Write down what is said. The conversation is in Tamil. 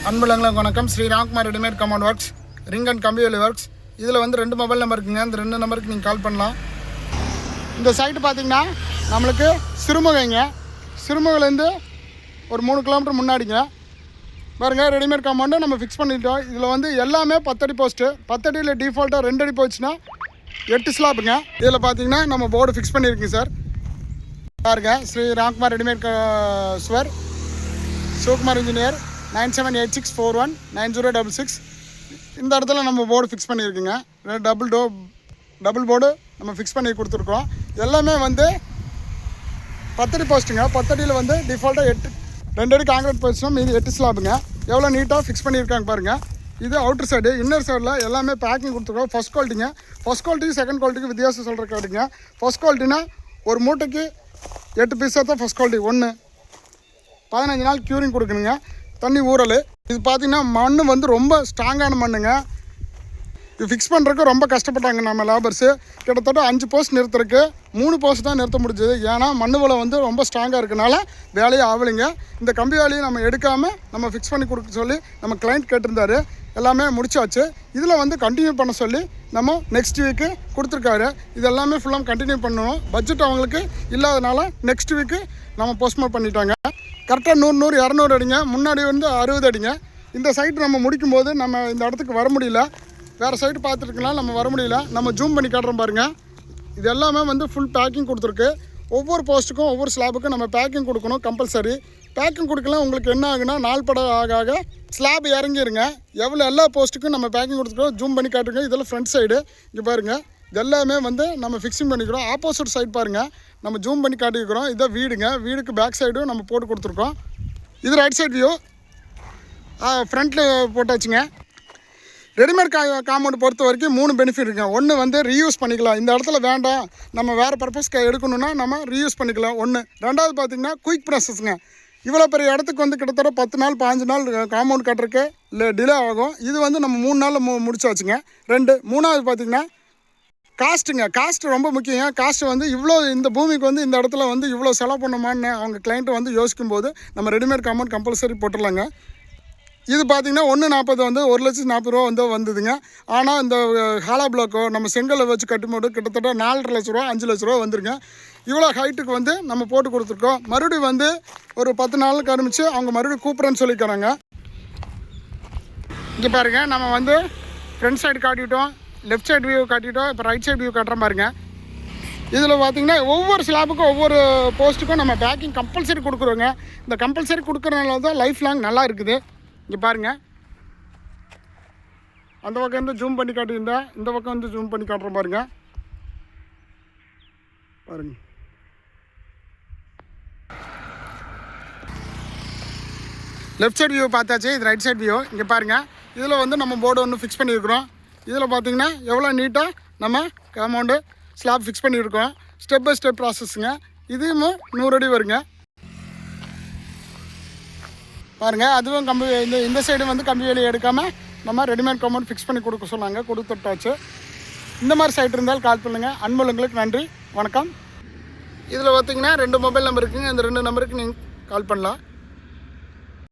அன்புலங்களுக்கு வணக்கம். Sri Ramkumar readymade compound works, ring and கம்பி வேலி ஒர்க்ஸ். இதில் வந்து 2 மொபைல் நம்பர் இருக்குங்க. இந்த 2 நம்பருக்கு நீங்கள் கால் பண்ணலாம். இந்த சைட்டு பார்த்தீங்கன்னா நம்மளுக்கு சிறுமுகைங்க. சிறுமுகைலேருந்து ஒரு 3 கிலோமீட்டர் முன்னாடிங்க பாருங்க. ரெடிமேட் கமாண்டு நம்ம ஃபிக்ஸ் பண்ணிட்டோம். இதில் வந்து எல்லாமே 10 அடி போஸ்ட்டு. 10 அடியில் டிஃபால்ட்டாக 2 அடி போச்சுன்னா 8 ஸ்லாப்புங்க. இதில் பார்த்தீங்கன்னா நம்ம போர்டு ஃபிக்ஸ் பண்ணியிருக்கோங்க சார். பாருங்க, ஸ்ரீ ராம்குமார் ரெடிமேட் ஸ்வர், சிவகுமார் இன்ஜினியர், 9786419066. இந்த இடத்துல நம்ம போர்டு ஃபிக்ஸ் பண்ணியிருக்குங்க. டபுள் போர்டு நம்ம ஃபிக்ஸ் பண்ணி கொடுத்துருக்கோம். எல்லாமே வந்து 10 அடி போஸ்ட்டுங்க. 10 அடியில் வந்து டிஃபால்ட்டாக 2 அடி காங்கிரீட் போஸ்ட்னா மீதி 8 ஸ்லாப்புங்க. எவ்வளோ நீட்டாக ஃபிக்ஸ் பண்ணியிருக்காங்க பாருங்கள். இது அவுட்டர் சைடு. இன்னர் சைடில் எல்லாமே பேக்கிங் கொடுத்துருக்கோம். ஃபஸ்ட் குவாலிட்டிங்க. ஃபஸ்ட் குவாலிட்டி செகண்ட் குவாலிட்டிக்கு வித்தியாசம் சொல்கிற காட்டுங்க. ஃபஸ்ட் குவாலிட்டினா ஒரு மூட்டைக்கு 8 பீஸாக தான் ஃபஸ்ட் குவாலிட்டி. 15 நாள் க்யூரிங் கொடுக்கணுங்க. தண்ணி ஊறல். இது பார்த்திங்கன்னா மண் வந்து ரொம்ப ஸ்ட்ராங்கான மண்ணுங்க. இது ஃபிக்ஸ் பண்ணுறதுக்கு ரொம்ப கஷ்டப்பட்டாங்க நம்ம லேபர்ஸு. கிட்டத்தட்ட 5 போஸ்ட் நிறுத்துறதுக்கு 3 போஸ்ட் தான் நிறுத்த முடிஞ்சது. ஏன்னா மண் வளம் வந்து ரொம்ப ஸ்ட்ராங்காக இருக்கனால வேலையே ஆகலைங்க. இந்த கம்பி வேலையை நம்ம எடுக்காமல் நம்ம ஃபிக்ஸ் பண்ணி கொடுக்க சொல்லி நம்ம கிளைண்ட் கேட்டிருந்தாரு. எல்லாமே முடிச்சாச்சு. இதில் வந்து கண்டினியூ பண்ண சொல்லி நம்ம நெக்ஸ்ட் வீக்கு கொடுத்துருக்காரு. இது எல்லாமே ஃபுல்லாக கண்டினியூ பண்ணணும். பட்ஜெட் அவங்களுக்கு இல்லாதனால நெக்ஸ்ட் வீக்கு நம்ம போஸ்ட்போன் பண்ணிட்டாங்க. கரெக்டாக 100 200 அடிங்க. முன்னாடி வந்து 60 அடிங்க. இந்த சைட்டு நம்ம முடிக்கும்போது நம்ம இந்த இடத்துக்கு வர முடியல. வேறு சைட்டு பார்த்துருக்கலாம், நம்ம வர முடியல. நம்ம ஜூம் பண்ணி காட்டுறோம் பாருங்கள். இது எல்லாமே வந்து ஃபுல் பேக்கிங் கொடுத்துருக்கு. ஒவ்வொரு போஸ்ட்டுக்கும் ஒவ்வொரு ஸ்லாபுக்கும் நம்ம பேக்கிங் கொடுக்கணும் கம்பல்சரி. பேக்கிங் கொடுக்கலாம். உங்களுக்கு என்ன ஆகுனா நாள் படம் ஆக ஸ்லாப் இறங்கிருங்க. எல்லா போஸ்ட்டுக்கும் நம்ம பேக்கிங் கொடுத்துருக்கோம். ஜூம் பண்ணி காட்டுங்க. இதெல்லாம் ஃப்ரண்ட் சைடு. இங்கே பாருங்கள், இதெல்லாமே வந்து நம்ம ஃபிக்ஸிங் பண்ணிக்கிறோம். ஆப்போசிட் சைடு பாருங்கள், நம்ம ஜூம் பண்ணி காட்டிக்கிறோம். இதான் வீடுங்க. வீடுக்கு பேக் சைடும் நம்ம போட்டு கொடுத்துருக்கோம். இது ரைட் சைட் வியூ. ஃப்ரண்ட்டில் போட்டாச்சுங்க. ரெடிமேட் காம்பவுண்ட் பொறுத்த வரைக்கும் 3 பெனிஃபிட் இருக்குங்க. ஒன்று வந்து ரீயூஸ் பண்ணிக்கலாம். இந்த இடத்துல வேண்டாம், நம்ம வேறு பர்பஸ்க்கு எடுக்கணுன்னா நம்ம ரீயூஸ் பண்ணிக்கலாம். ரெண்டாவது பார்த்திங்கன்னா குயிக் ப்ராசஸ்ங்க. இவ்வளோ பெரிய இடத்துக்கு வந்து கிட்டத்தட்ட 10 நாள் 15 நாள் காம்பவுண்ட் கட்டுறதுக்கு டிலே ஆகும். இது வந்து நம்ம 3 நாளில் முடிச்சாச்சுங்க. மூணாவது பார்த்திங்கன்னா காஸ்ட்டுங்க. காஸ்ட்டு ரொம்ப முக்கியங்க. காஸ்ட்டு வந்து இவ்வளோ இந்த பூமிக்கு வந்து இந்த இடத்துல வந்து இவ்வளோ செலவு பண்ணோமான்னு அவங்க கிளைண்ட்டு வந்து யோசிக்கும்போது நம்ம ரெடிமேட் காம்பவுண்ட் கம்பல்சரி போட்டுடலாங்க. இது பார்த்திங்கன்னா 140 வந்து 1,40,000 வந்து வந்ததுங்க. ஆனால் இந்த ஹாலா பிளாக்கோ நம்ம செங்கலை வச்சு கட்டும்போது கிட்டத்தட்ட 4,00,000 ரூபா 5,00,000 ரூபா வந்துருங்க. இவ்வளோ ஹைட்டுக்கு வந்து நம்ம போட்டு கொடுத்துருக்கோம். மறுபடியும் வந்து ஒரு 10 நாளுக்கு ஆரம்பித்து அவங்க மறுபடியும் கூப்பிட்றேன்னு சொல்லிக்கிறாங்க. இங்கே பாருங்கள், நம்ம வந்து ஃப்ரண்ட் சைடு காட்டிட்டோம், லெஃப்ட் சைடு வியூ காட்டிட்டோம், இப்போ ரைட் சைடு வியூ காட்டுற பாருங்க. இதில் பார்த்திங்கன்னா ஒவ்வொரு ஸ்லாப்புக்கும் ஒவ்வொரு போஸ்ட்டுக்கும் நம்ம பேக்கிங் கம்பல்சரி கொடுக்குறோங்க. இந்த கம்பல்சரி கொடுக்குறதுனால தான் லைஃப் லாங் நல்லா இருக்குது. இங்கே பாருங்கள், அந்த பக்கம் வந்து ஜூம் பண்ணி காட்டியிருந்தா இந்த பக்கம் வந்து ஜூம் பண்ணி காட்டுற பாருங்க. லெஃப்ட் சைடு வியூ பார்த்தாச்சு. இது ரைட் சைடு வியூ. இங்கே பாருங்கள், இதில் வந்து நம்ம போர்டு ஒன்று ஃபிக்ஸ் பண்ணியிருக்கிறோம். இதில் பார்த்திங்கன்னா எவ்வளோ நீட்டாக நம்ம காம்பவுண்டு ஸ்லாப் ஃபிக்ஸ் பண்ணியிருக்கோம். ஸ்டெப் பை ஸ்டெப் ப்ராசஸ்ஸுங்க. இதுவும் 100 அடி வருங்க பாருங்கள். அதுவும் இந்த சைடு வந்து கம்பி வேலையை எடுக்காமல் நம்ம ரெடிமேட் காம்பவுண்ட் ஃபிக்ஸ் பண்ணி கொடுக்க சொன்னாங்க. கொடுத்துட்டாச்சு. இந்த மாதிரி சைட் இருந்தாலும் கால் பண்ணுங்கள். அன்புள்ளங்களுக்கு நன்றி, வணக்கம். இதில் பார்த்திங்கன்னா 2 மொபைல் நம்பர் இருக்குங்க. இந்த 2 நம்பருக்கு நீங்கள் கால் பண்ணலாம்.